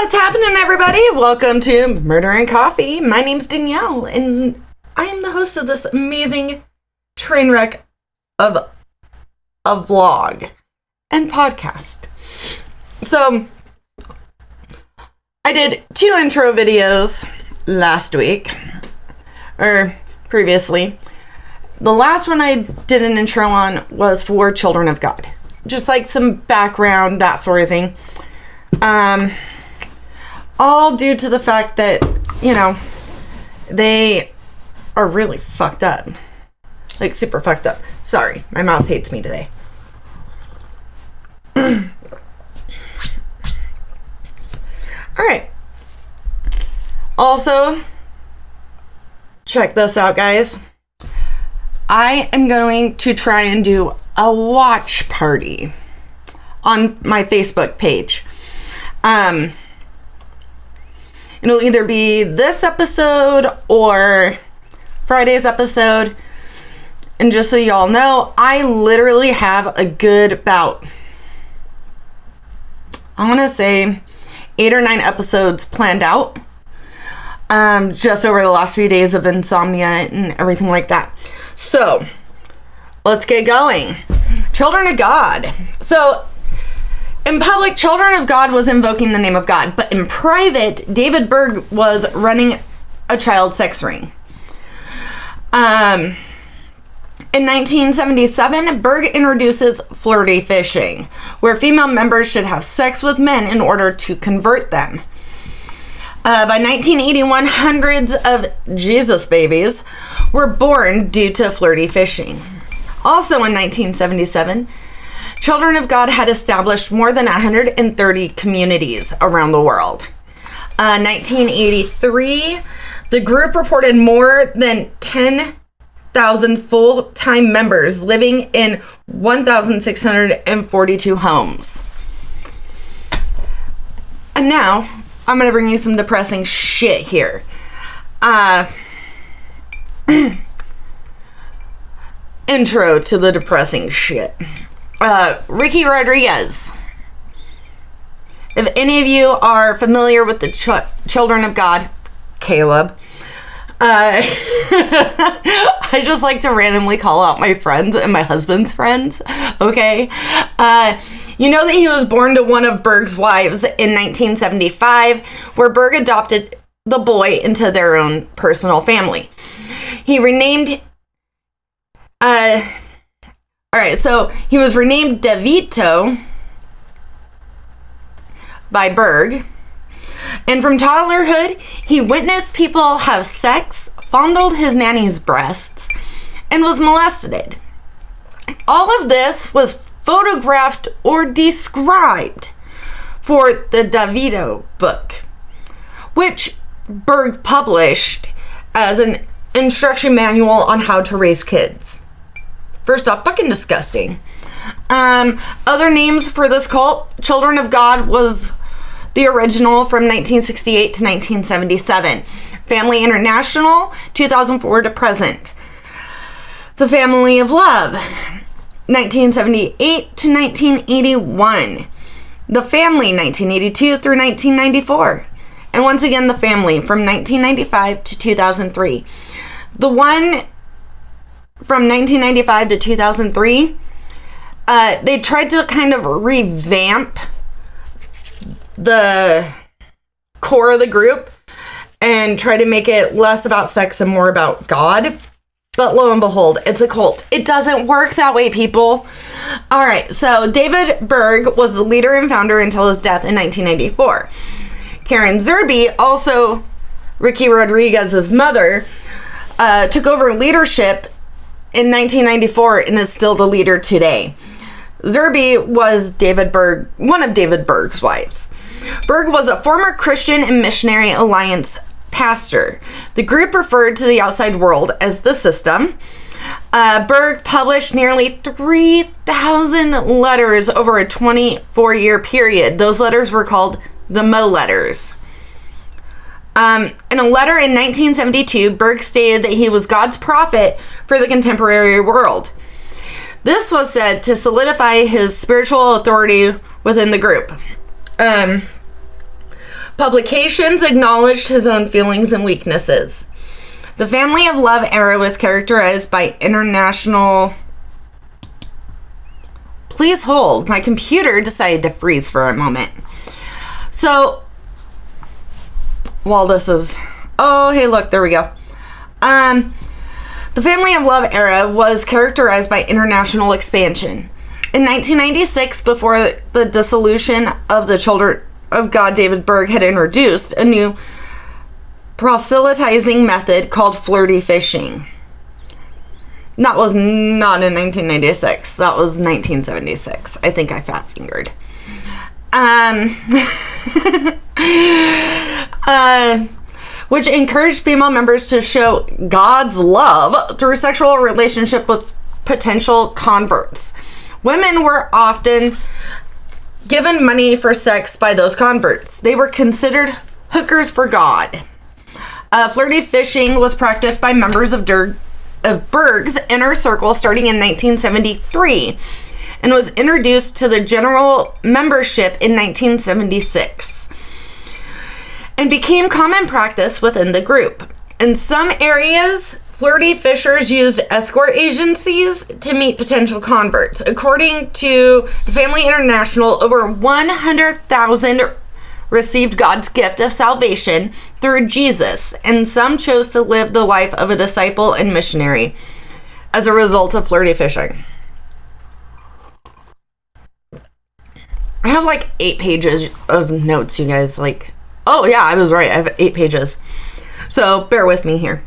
What's happening, everybody? Welcome to Murder and Coffee. My name's Danielle, and I am the host of this amazing train wreck of a vlog and podcast. So, I did 2 intro videos last week, or previously. The last one I did an intro on was for Children of God. Just like some background, that sort of thing. All due to the fact that, you know, they are really fucked up. Like, super fucked up. Sorry, my mouth hates me today. Alright. Also, check this out, guys. I am going to try and do a watch party on my Facebook page. It'll either be this episode or Friday's episode. And just so y'all know, I literally have a good about, I want to say 8 or 9 episodes planned out. Just over the last few days of insomnia and everything like that. So, let's get going. Children of God. So, in public, Children of God was invoking the name of God, but in private, David Berg was running a child sex ring. In 1977, Berg introduces flirty fishing, where female members should have sex with men in order to convert them. By 1981, hundreds of Jesus babies were born due to flirty fishing. Also in 1977, Children of God had established more than 130 communities around the world. 1983, the group reported more than 10,000 full-time members living in 1,642 homes. And now, I'm going to bring you some depressing shit here. Intro to the depressing shit. Ricky Rodriguez. If any of you are familiar with the Children of God, Caleb, I just like to randomly call out my friends and my husband's friends, okay? You know that he was born to one of Berg's wives in 1975, where Berg adopted the boy into their own personal family. He renamed... Alright, so he was renamed DeVito by Berg. And from toddlerhood, he witnessed people have sex, fondled his nanny's breasts, and was molested. All of this was photographed or described for the DeVito book, which Berg published as an instruction manual on how to raise kids. First off, fucking disgusting. Other names for this cult, Children of God was the original from 1968 to 1977. Family International, 2004 to present. The Family of Love, 1978 to 1981. The Family, 1982 through 1994. And once again, The Family from 1995 to 2003. The one from 1995 to 2003, they tried to kind of revamp the core of the group and try to make it less about sex and more about God. But lo and behold, it's a cult. It doesn't work that way, people. All right, so David Berg was the leader and founder until his death in 1994. Karen Zerby, also Ricky Rodriguez's mother, took over leadership in 1994 and is still the leader today. Zerby was David Berg, one of David Berg's wives. Berg was a former Christian and Missionary Alliance pastor. The group referred to the outside world as the system. Berg published nearly 3,000 letters over a 24-year period. Those letters were called the Mo letters. In a letter in 1972, Berg stated that he was God's prophet for the contemporary world. This was said to solidify his spiritual authority within the group. publications acknowledged his own feelings and weaknesses. The Family of Love era was characterized by international... Please hold. My computer decided to freeze for a moment. So, while this is... Oh, hey, look, there we go. The Family of Love era was characterized by international expansion. In 1996, before the dissolution of the Children of God, David Berg had introduced a new proselytizing method called flirty fishing. That was not in 1996. That was 1976. I think I fat-fingered. Which encouraged female members to show God's love through sexual relationship with potential converts. Women were often given money for sex by those converts. They were considered hookers for God. Flirty fishing was practiced by members of Berg's inner circle starting in 1973 and was introduced to the general membership in 1976 and became common practice within the group. In some areas, flirty fishers used escort agencies to meet potential converts. According to the Family International, over 100,000 received God's gift of salvation through Jesus, and some chose to live the life of a disciple and missionary as a result of flirty fishing. I have like 8 pages of notes, you guys. Like, oh yeah, I was right. I have 8 pages. So bear with me here.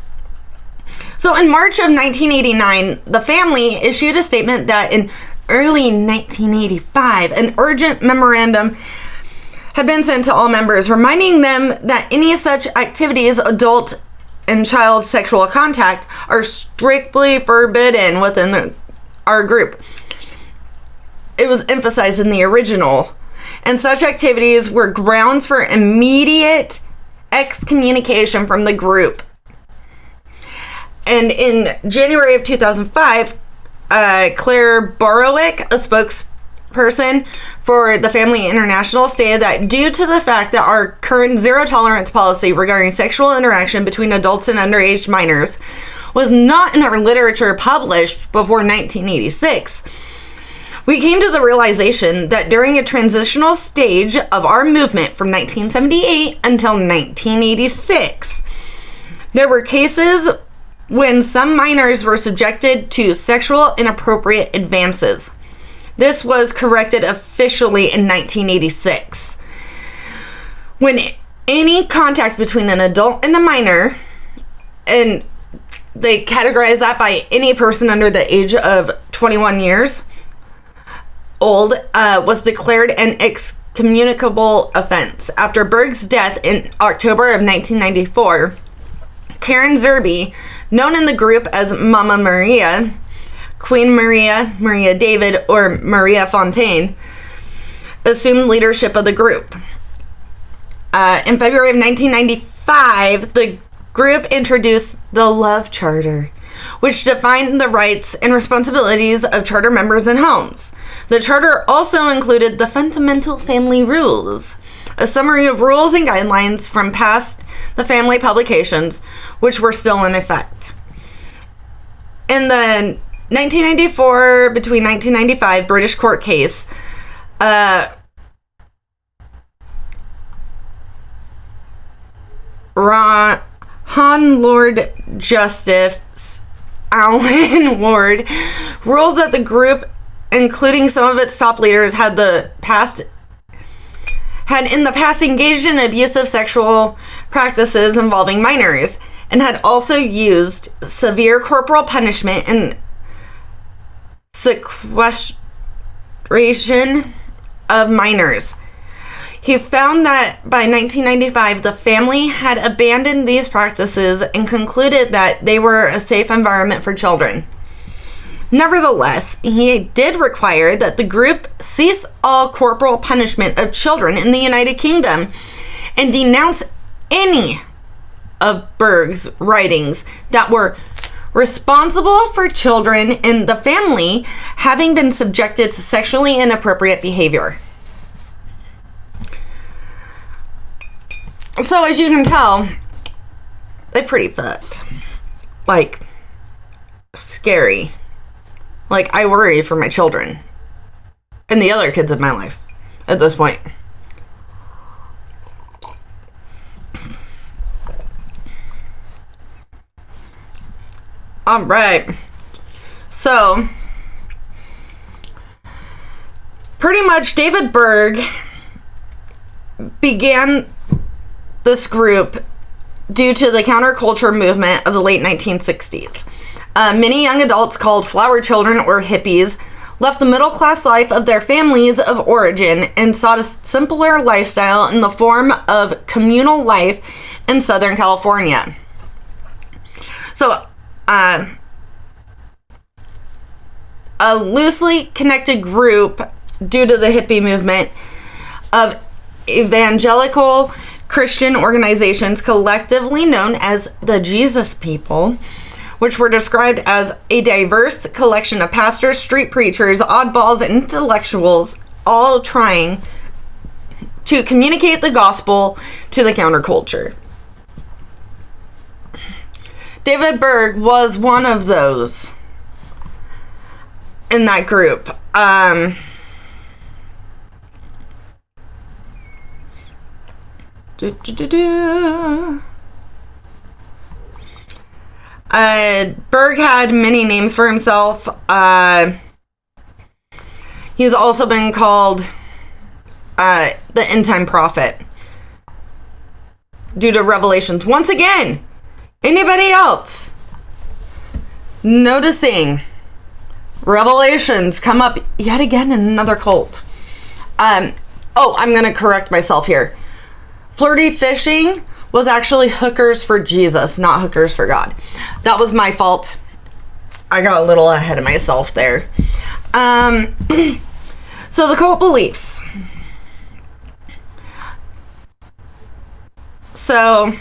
So in March of 1989, the family issued a statement that in early 1985, an urgent memorandum had been sent to all members, reminding them that any such activities, adult and child sexual contact, are strictly forbidden within our group. It was emphasized in the original, and such activities were grounds for immediate excommunication from the group. And in January of 2005, Claire Borowick, a spokesperson for the Family International, stated that due to the fact that our current zero tolerance policy regarding sexual interaction between adults and underage minors was not in our literature published before 1986, we came to the realization that during a transitional stage of our movement from 1978 until 1986, there were cases when some minors were subjected to sexual inappropriate advances. This was corrected officially in 1986, when any contact between an adult and a minor, and they categorize that by any person under the age of 21 years old, was declared an excommunicable offense. After Berg's death in October of 1994, Karen Zerby, known in the group as Mama Maria, Queen Maria, Maria David, or Maria Fontaine, assumed leadership of the group. In February of 1995, the group introduced the Love Charter, which defined the rights and responsibilities of charter members and homes. The charter also included the Fundamental Family Rules, a summary of rules and guidelines from past the family publications, which were still in effect. In the 1994 between 1995 British court case, Hon Lord Justice Alan Ward ruled that the group, including some of its top leaders, had in the past engaged in abusive sexual practices involving minors, and had also used severe corporal punishment and sequestration of minors. He found that by 1995, the family had abandoned these practices and concluded that they were a safe environment for children. Nevertheless, he did require that the group cease all corporal punishment of children in the United Kingdom and denounce any of Berg's writings that were responsible for children in the family having been subjected to sexually inappropriate behavior. So as you can tell, they're pretty fucked. Like, scary. Like, I worry for my children and the other kids in my life at this point. All right. So, pretty much David Berg began this group due to the counterculture movement of the late 1960s. Many young adults called flower children or hippies left the middle-class life of their families of origin and sought a simpler lifestyle in the form of communal life in Southern California. So, a loosely connected group due to the hippie movement of evangelical Christian organizations collectively known as the Jesus People, which were described as a diverse collection of pastors, street preachers, oddballs, and intellectuals, all trying to communicate the gospel to the counterculture. David Berg was one of those in that group. Berg had many names for himself. He's also been called the end time prophet due to revelations. Once again, anybody else noticing revelations come up yet again in another cult? I'm going to correct myself here. Flirty fishing was actually hookers for Jesus, not hookers for God. That was my fault. I got a little ahead of myself there. So the cult beliefs. So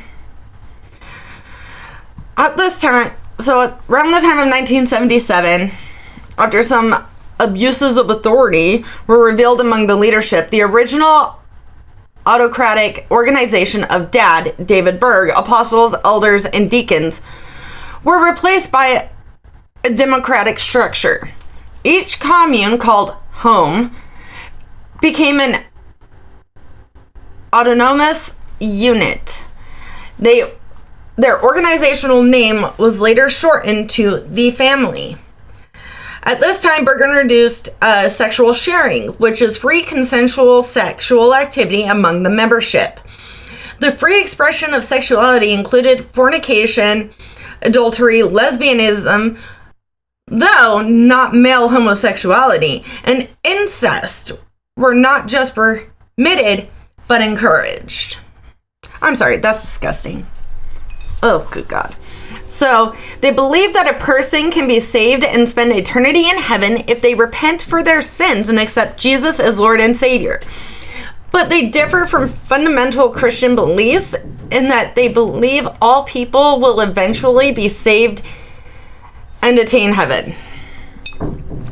at this time, around the time of 1977, after some abuses of authority were revealed among the leadership, the original autocratic organization of Dad, David Berg, apostles, elders, and deacons were replaced by a democratic structure. Each commune, called home, became an autonomous unit. Their organizational name was later shortened to the family. At this time, Berg introduced sexual sharing, which is free consensual sexual activity among the membership. The free expression of sexuality included fornication, adultery, lesbianism, though not male homosexuality, and incest were not just permitted, but encouraged. I'm sorry, that's disgusting. Oh, good God. So, they believe that a person can be saved and spend eternity in heaven if they repent for their sins and accept Jesus as Lord and Savior. But they differ from fundamental Christian beliefs in that they believe all people will eventually be saved and attain heaven.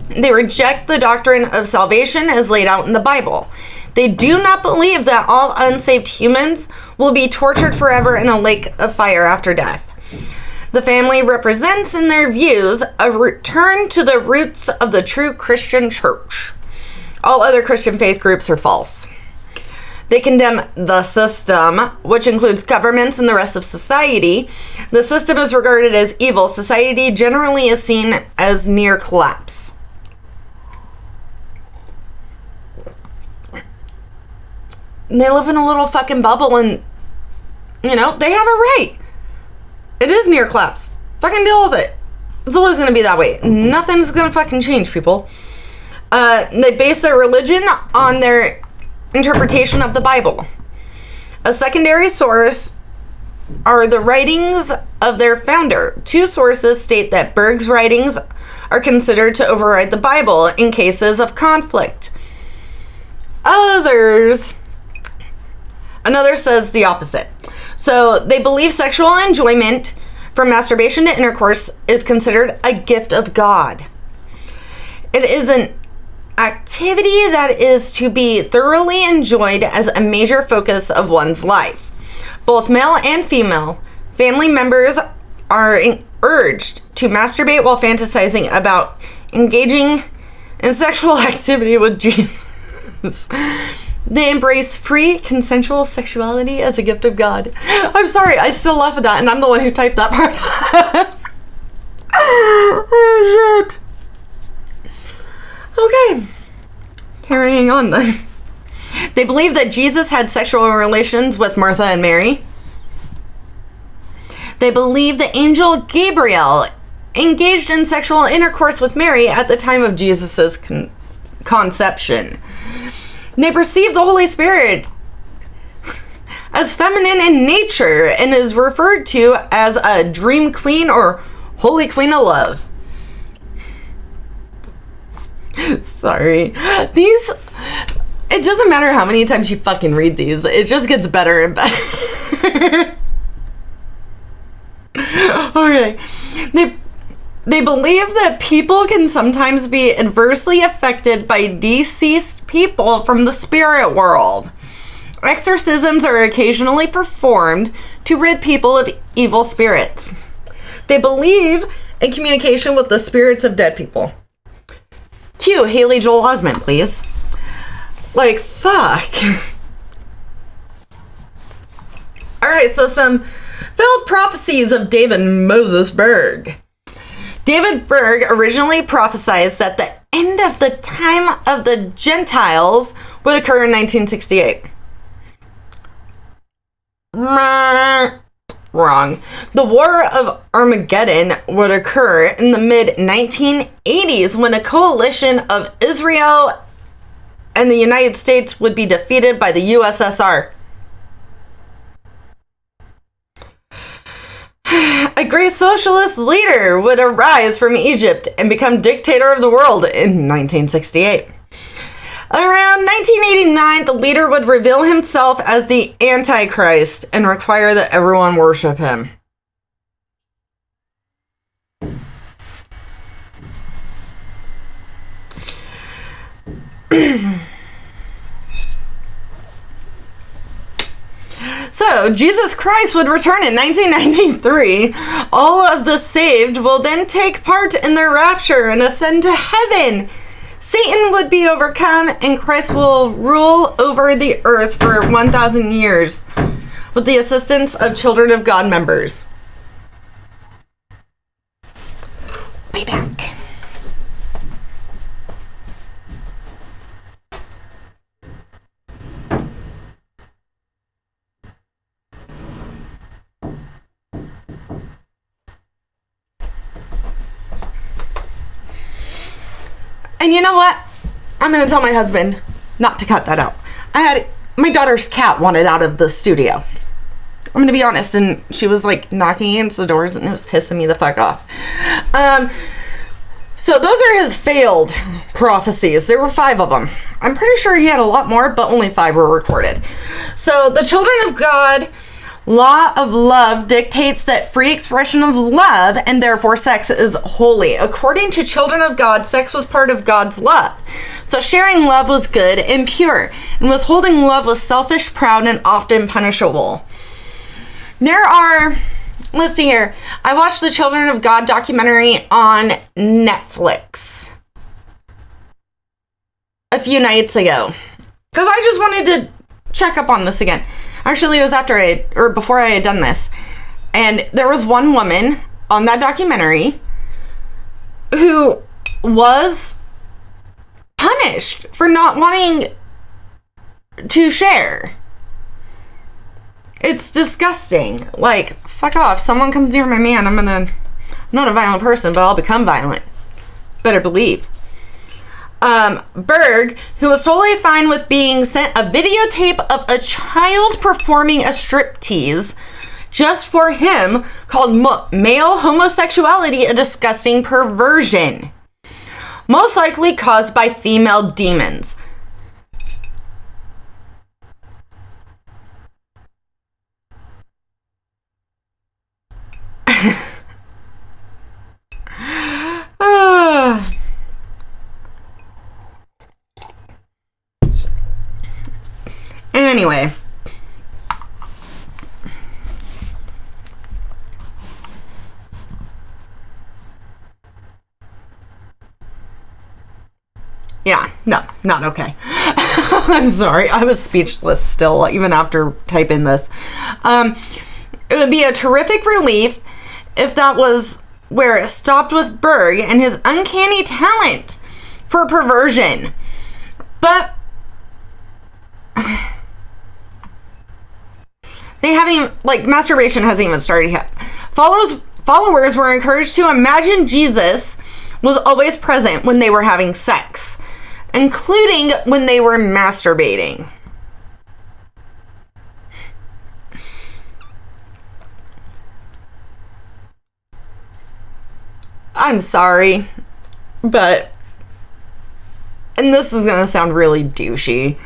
They reject the doctrine of salvation as laid out in the Bible. They do not believe that all unsaved humans will be tortured forever in a lake of fire after death. The family represents, in their views, a return to the roots of the true Christian church. All other Christian faith groups are false. They condemn the system, which includes governments and the rest of society. The system is regarded as evil. Society generally is seen as near collapse. They live in a little fucking bubble and, they have a right. It is near collapse. Fucking deal with it. It's always going to be that way. Nothing's going to fucking change, people. They base their religion on their interpretation of the Bible. A secondary source are the writings of their founder. Two sources state that Berg's writings are considered to override the Bible in cases of conflict. Another says the opposite. So they believe sexual enjoyment from masturbation to intercourse is considered a gift of God. It is an activity that is to be thoroughly enjoyed as a major focus of one's life. Both male and female family members are urged to masturbate while fantasizing about engaging in sexual activity with Jesus. They embrace free, consensual sexuality as a gift of God. I'm sorry, I still laugh at that, and I'm the one who typed that part. Oh, shit. Okay. Carrying on then. They believe that Jesus had sexual relations with Martha and Mary. They believe the angel Gabriel engaged in sexual intercourse with Mary at the time of Jesus' conception. They perceive the Holy Spirit as feminine in nature and is referred to as a dream queen or holy queen of love. Sorry. It doesn't matter how many times you fucking read these. It just gets better and better. Okay. They believe that people can sometimes be adversely affected by deceased people from the spirit world. Exorcisms are occasionally performed to rid people of evil spirits. They believe in communication with the spirits of dead people. Cue Haley Joel Osment, please. Like, fuck. Alright, so some failed prophecies of David Moses Berg. David Berg originally prophesied that the end of the time of the Gentiles would occur in 1968. Wrong. The War of Armageddon would occur in the mid-1980s when a coalition of Israel and the United States would be defeated by the USSR. A great socialist leader would arise from Egypt and become dictator of the world in 1968. Around 1989, the leader would reveal himself as the Antichrist and require that everyone worship him. So, Jesus Christ would return in 1993. All of the saved will then take part in their rapture and ascend to heaven. Satan would be overcome, and Christ will rule over the earth for 1,000 years with the assistance of Children of God members. Be back. And you know what? I'm going to tell my husband not to cut that out. My daughter's cat wanted out of the studio. I'm going to be honest. And she was like knocking against the doors and it was pissing me the fuck off. So those are his failed prophecies. There were 5 of them. I'm pretty sure he had a lot more, but only 5 were recorded. So the Children of God law of love dictates that free expression of love and therefore sex is holy. According to Children of God, sex was part of God's love. So sharing love was good and pure, and withholding love was selfish, proud, and often punishable. Let's see here. I watched the Children of God documentary on Netflix a few nights ago because I just wanted to check up on this again. Actually, it was before I had done this. And there was one woman on that documentary who was punished for not wanting to share. It's disgusting. Like, fuck off. Someone comes near my man, I'm not a violent person, but I'll become violent. Better believe. Berg, who was totally fine with being sent a videotape of a child performing a striptease just for him, called male homosexuality a disgusting perversion, most likely caused by female demons. Anyway, Yeah, no, not okay. I'm sorry. I was speechless still, even after typing this. It would be a terrific relief if that was where it stopped with Berg and his uncanny talent for perversion. But they haven't even, like, masturbation hasn't even started yet. Followers were encouraged to imagine Jesus was always present when they were having sex, including when they were masturbating. I'm sorry, but, and this is gonna sound really douchey,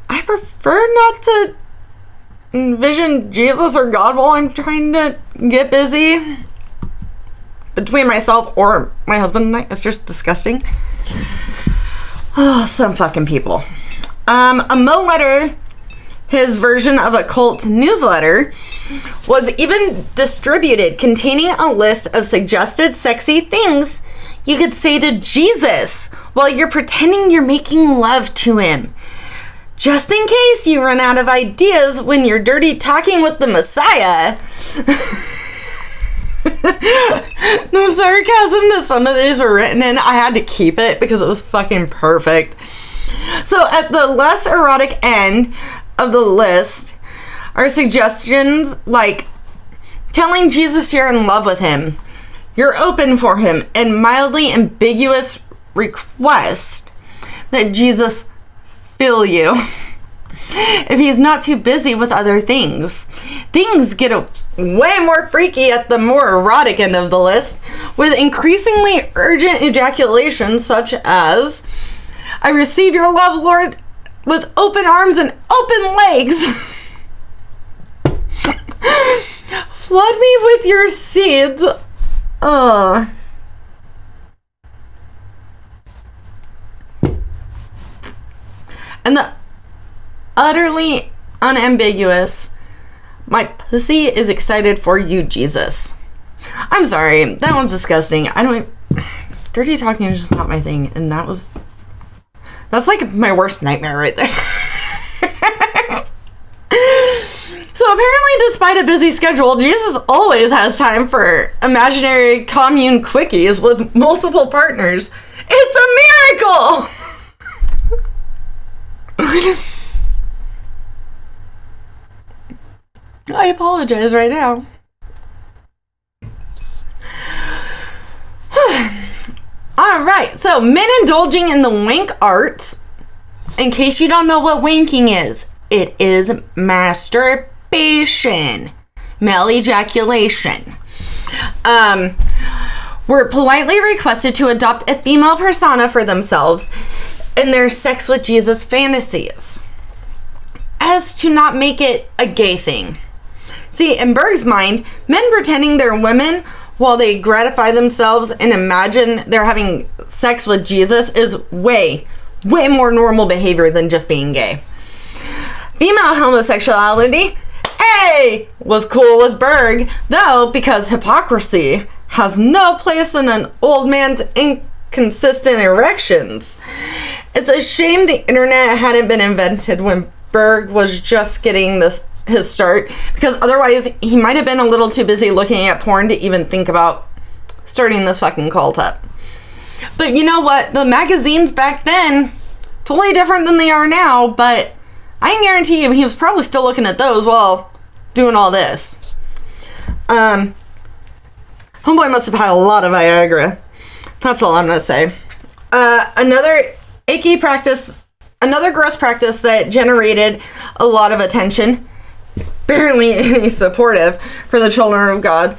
I prefer not to envision Jesus or God while I'm trying to get busy. Between myself or my husband and I, it's just disgusting. Oh, some fucking people. A Mo letter, his version of a cult newsletter, was even distributed containing a list of suggested sexy things you could say to Jesus while you're pretending you're making love to him. Just in case you run out of ideas when you're dirty talking with the Messiah. The sarcasm that some of these were written in, I had to keep it because it was fucking perfect. So at the less erotic end of the list are suggestions like telling Jesus you're in love with him, you're open for him, and mildly ambiguous request that Jesus fill you if he's not too busy with other things. Things get way more freaky at the more erotic end of the list, with increasingly urgent ejaculation such as, I receive your love, Lord, with open arms and open legs. Flood me with your seeds. And the utterly unambiguous, my pussy is excited for you, Jesus. I'm sorry, that one's disgusting. Dirty talking is just not my thing, and that's like my worst nightmare right there. So apparently, despite a busy schedule, Jesus always has time for imaginary commune quickies with multiple partners. It's a miracle! I apologize right now. Alright, so men indulging in the wank arts. In case you don't know what wanking is, it is masturbation, male ejaculation. Were politely requested to adopt a female persona for themselves in their sex with Jesus fantasies, as to not make it a gay thing. See, in Berg's mind, men pretending they're women while they gratify themselves and imagine they're having sex with Jesus is way more normal behavior than just being gay. Female homosexuality, was cool with Berg, though, because hypocrisy has no place in an old man's inconsistent erections. It's a shame the internet hadn't been invented when Berg was just getting his start, because otherwise he might have been a little too busy looking at porn to even think about starting this fucking cult up. But you know what? The magazines back then, totally different than they are now, but I can guarantee you he was probably still looking at those while doing all this. Homeboy must have had a lot of Viagra. That's all I'm gonna say. Another gross practice that generated a lot of attention, barely any supportive for the children of God.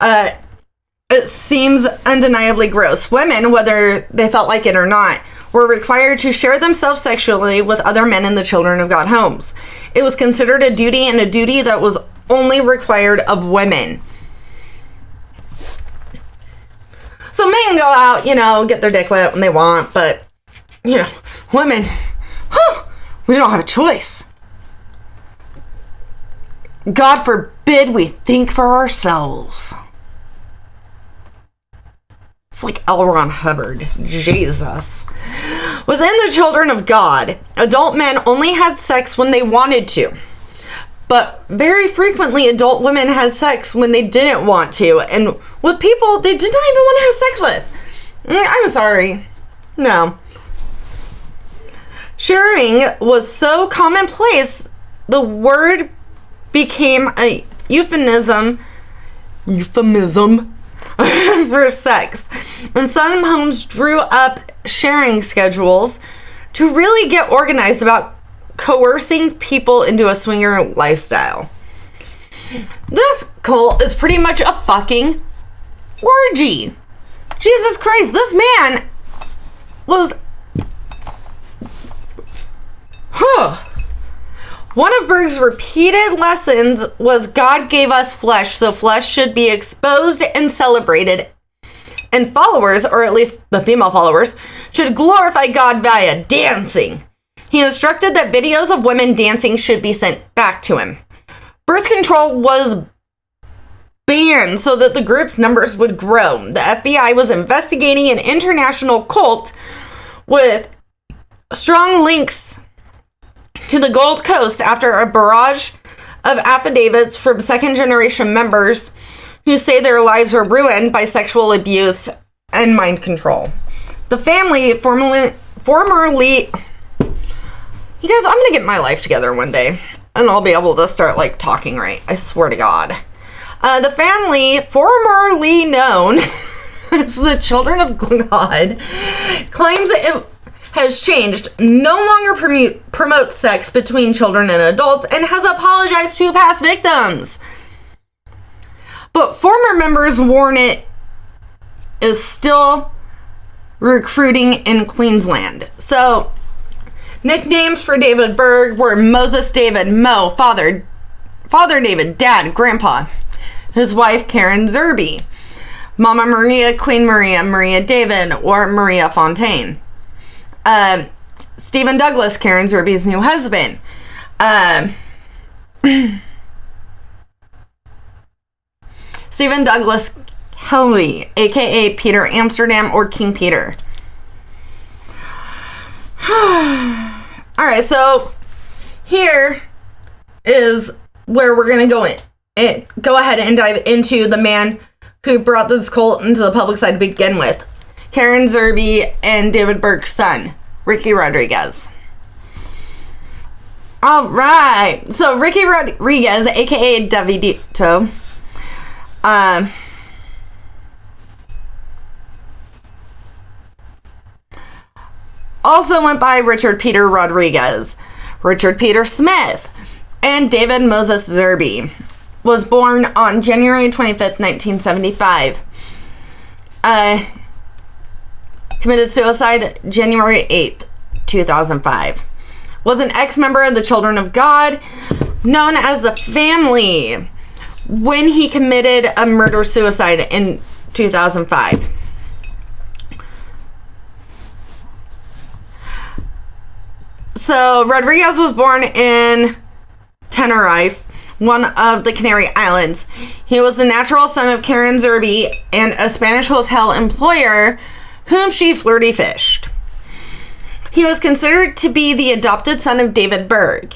It seems undeniably gross. Women, whether they felt like it or not, were required to share themselves sexually with other men in the children of God homes. It was considered a duty, and a duty that was only required of women. So men go out, get their dick wet when they want, but, women, we don't have a choice. God forbid we think for ourselves. It's like L. Ron Hubbard. Jesus. Within the children of God, adult men only had sex when they wanted to. But very frequently, adult women had sex when they didn't want to. And with people they did not even want to have sex with. I'm sorry. No. Sharing was so commonplace, the word became a euphemism for sex. And some homes drew up sharing schedules to really get organized about coercing people into a swinger lifestyle. This cult is pretty much a fucking orgy. Jesus Christ, this man was... One of Berg's repeated lessons was God gave us flesh, so flesh should be exposed and celebrated. And followers, or at least the female followers, should glorify God via dancing. He instructed that videos of women dancing should be sent back to him. Birth control was banned so that the group's numbers would grow. The FBI was investigating an international cult with strong links to the Gold Coast after a barrage of affidavits from second-generation members who say their lives were ruined by sexual abuse and mind control. The family formerly... You guys, I'm gonna get my life together one day, and I'll be able to start, like, talking right. I swear to God. The family, formerly known as the Children of God, claims it has changed, no longer promotes sex between children and adults, and has apologized to past victims. But former members warn it is still recruiting in Queensland. So, nicknames for David Berg were Moses David, Mo, Father David, Dad, Grandpa. His wife, Karen Zerby. Mama Maria, Queen Maria, Maria David, or Maria Fontaine. Stephen Douglas, Karen Zerby's new husband. Stephen Douglas Kelly, aka Peter Amsterdam or King Peter. Alright, so here is where we're going to go ahead and dive into the man who brought this cult into the public side to begin with. Karen Zerby and David Berg's son, Ricky Rodriguez. Alright, so Ricky Rodriguez, aka Davidito, also went by Richard Peter Rodriguez, Richard Peter Smith, and David Moses Zerby. Was born on January 25th, 1975. Committed suicide January 8th, 2005. Was an ex-member of the Children of God, known as the Family, when he committed a murder-suicide in 2005. So, Rodriguez was born in Tenerife, one of the Canary Islands. He was the natural son of Karen Zerby and a Spanish hotel employer whom she flirty fished. He was considered to be the adopted son of David Berg,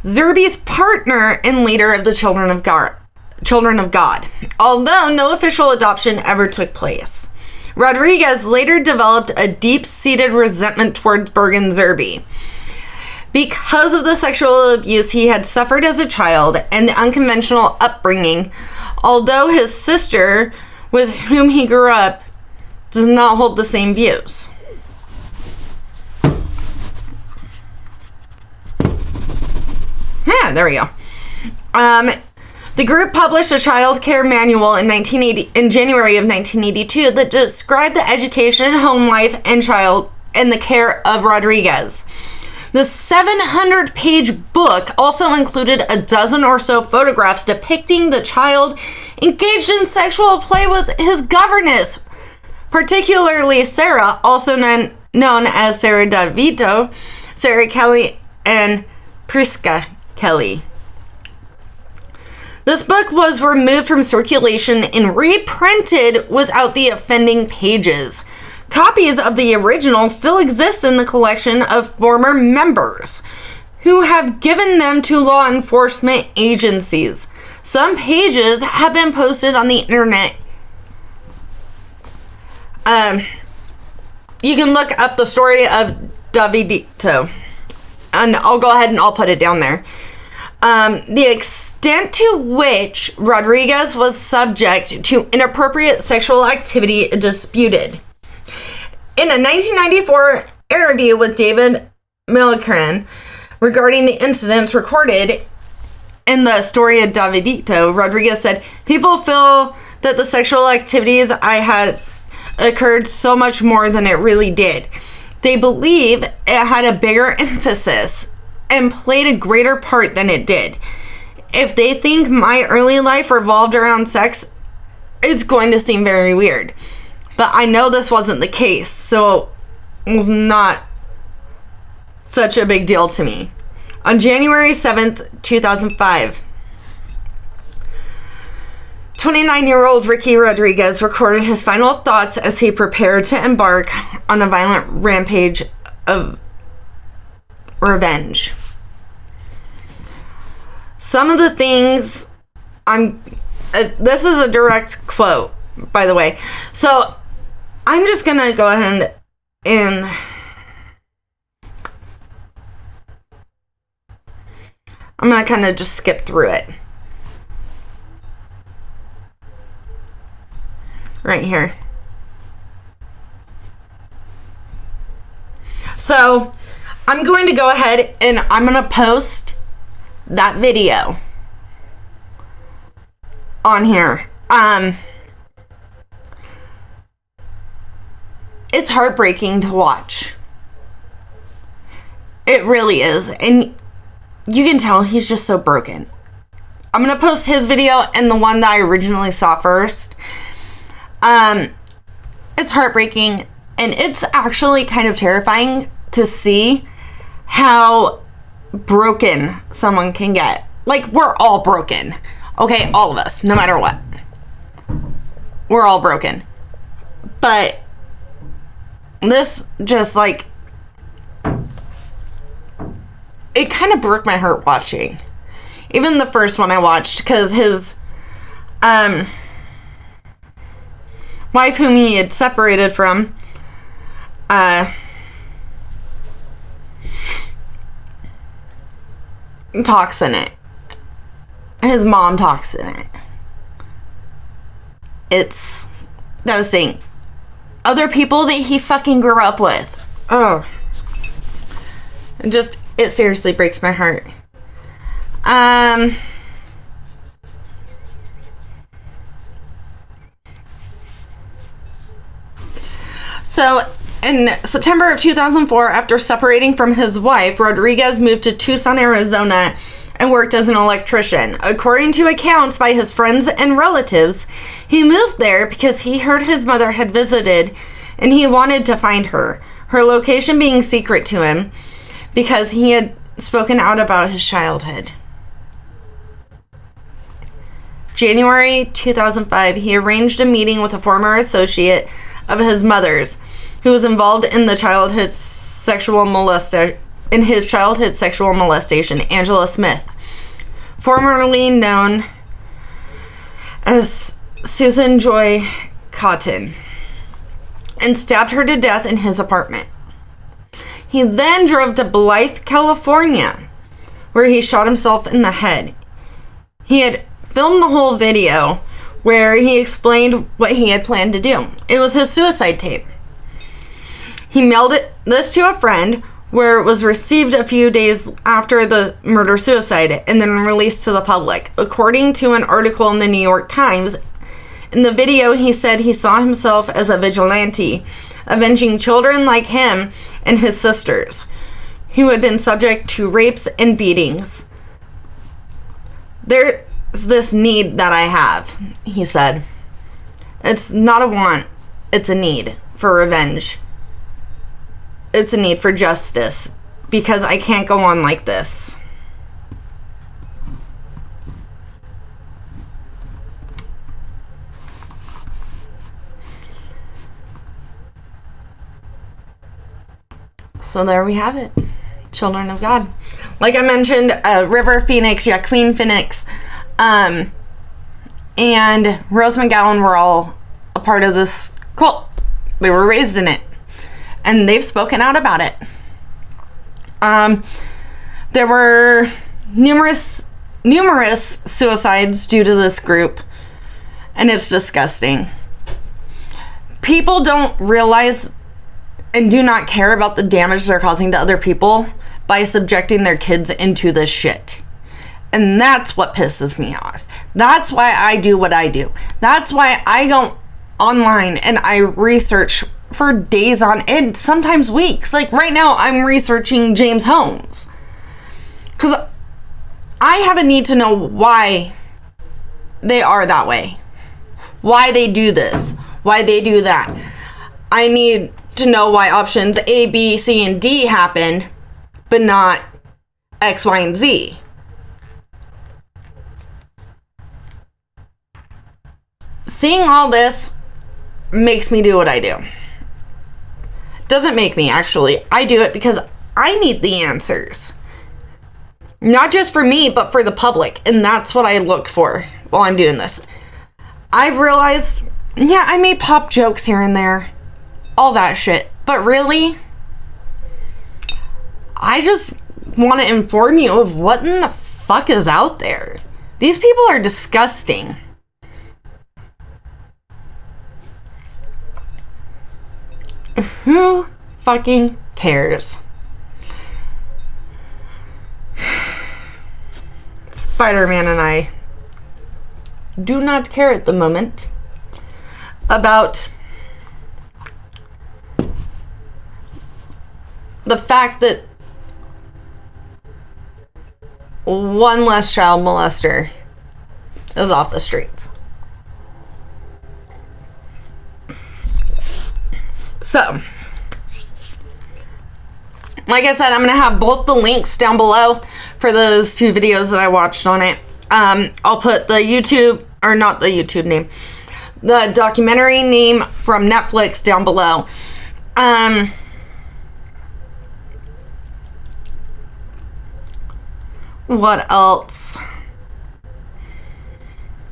Zerby's partner and leader of the Children of God, although no official adoption ever took place. Rodriguez later developed a deep-seated resentment towards Berg and Zerby because of the sexual abuse he had suffered as a child and the unconventional upbringing, although his sister, with whom he grew up, does not hold the same views. Yeah, there we go. The group published a child care manual in January of 1982 that described the education, home life, and the care of Rodriguez. The 700-page book also included a dozen or so photographs depicting the child engaged in sexual play with his governess, particularly Sarah, also known as Sarah DeVito, Sarah Kelly, and Priska Kelly. This book was removed from circulation and reprinted without the offending pages. Copies of the original still exist in the collection of former members who have given them to law enforcement agencies. Some pages have been posted on the internet. You can look up the story of Davidito, and I'll go ahead and I'll put it down there. The extent to which Rodriguez was subject to inappropriate sexual activity is disputed. In a 1994 interview with David Millecran regarding the incidents recorded in the story of Davidito, Rodriguez said, "People feel that the sexual activities I had occurred so much more than it really did. They believe it had a bigger emphasis and played a greater part than it did. If they think my early life revolved around sex, it's going to seem very weird. But I know this wasn't the case, so it was not such a big deal to me." On January 7th, 2005, 29-year-old Ricky Rodriguez recorded his final thoughts as he prepared to embark on a violent rampage of revenge. Some of the things this is a direct quote, by the way. So I'm just gonna go ahead and I'm gonna kind of just skip through it. Right here. So I'm going to go ahead and I'm going to post that video on here. It's heartbreaking to watch. It really is. And you can tell he's just so broken. I'm going to post his video and the one that I originally saw first. It's heartbreaking, and it's actually kind of terrifying to see how broken someone can get. Like, we're all broken. Okay, all of us, no matter what. We're all broken. But this just, like, it kind of broke my heart watching. Even the first one I watched, because his, wife, whom he had separated from, talks in it. His mom talks in it. It's devastating. Other people that he fucking grew up with. Oh. It seriously breaks my heart. So, in September of 2004, after separating from his wife, Rodriguez moved to Tucson, Arizona, and worked as an electrician. According to accounts by his friends and relatives, he moved there because he heard his mother had visited, and he wanted to find her. Her location being secret to him, because he had spoken out about his childhood. January 2005, he arranged a meeting with a former associate of his mother's, who was involved in his childhood sexual molestation, Angela Smith, formerly known as Susan Joy Cotton, and stabbed her to death in his apartment. He then drove to Blythe, California, where he shot himself in the head. He had filmed the whole video where he explained what he had planned to do. It was his suicide tape. He mailed this to a friend, where it was received a few days after the murder-suicide and then released to the public. According to an article in the New York Times, in the video he said he saw himself as a vigilante, avenging children like him and his sisters, who had been subject to rapes and beatings. There's this need that I have, he said. It's not a want, it's a need for revenge. It's a need for justice, because I can't go on like this. So there we have it. Children of God. Like I mentioned, River Phoenix, Joaquin Phoenix, and Rose McGowan were all a part of this cult. They were raised in it. And they've spoken out about it. There were numerous suicides due to this group. And it's disgusting. People don't realize and do not care about the damage they're causing to other people by subjecting their kids into this shit. And that's what pisses me off. That's why I do what I do. That's why I go online and I research for days on end, sometimes weeks. Like right now, I'm researching James Holmes. Because I have a need to know why they are that way. Why they do this. Why they do that. I need to know why options A, B, C, and D happen, but not X, Y, and Z. Seeing all this makes me do what I do. Doesn't make me, actually. I do it because I need the answers. Not just for me, but for the public. And that's what I look for while I'm doing this. I've realized, yeah, I may pop jokes here and there. All that shit. But really, I just want to inform you of what in the fuck is out there. These people are disgusting. Who fucking cares? Spider-Man and I do not care at the moment about the fact that one less child molester is off the streets. So, like I said, I'm going to have both the links down below for those two videos that I watched on it. I'll put the YouTube, or not the YouTube name, the documentary name from Netflix down below. What else?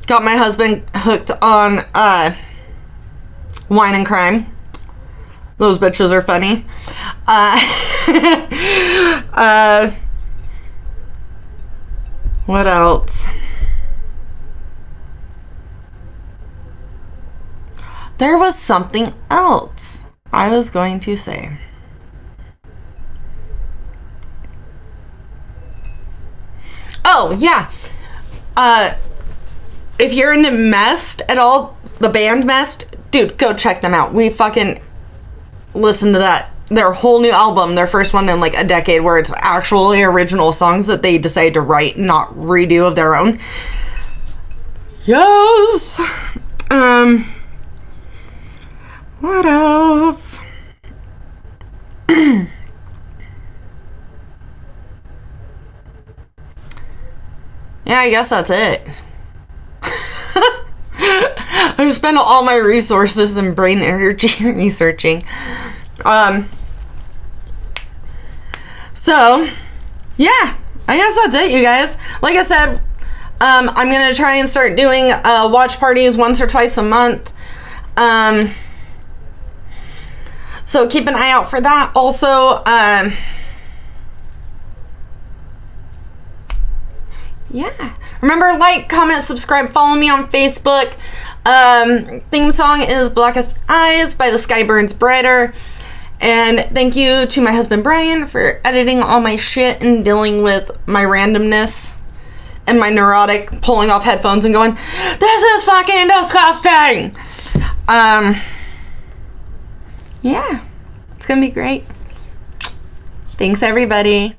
Got my husband hooked on Wine and Crime. Those bitches are funny. What else? There was something else I was going to say. Oh, yeah. If you're into Mest at all, the band Mest, dude, go check them out. We fucking listen to that, their whole new album, their first one in like a decade, where it's actually original songs that they decide to write, not redo of their own. Yes. What else? Yeah, I guess that's it. I've spent all my resources and brain energy researching. So, yeah, I guess that's it, you guys. Like I said, I'm going to try and start doing watch parties once or twice a month. So keep an eye out for that. Also, yeah. Remember, like, comment, subscribe, follow me on Facebook. Theme song is Blackest Eyes by The Sky Burns Brighter. And thank you to my husband Brian for editing all my shit and dealing with my randomness and my neurotic pulling off headphones and going, this is fucking disgusting. Yeah, it's gonna be great. Thanks, everybody.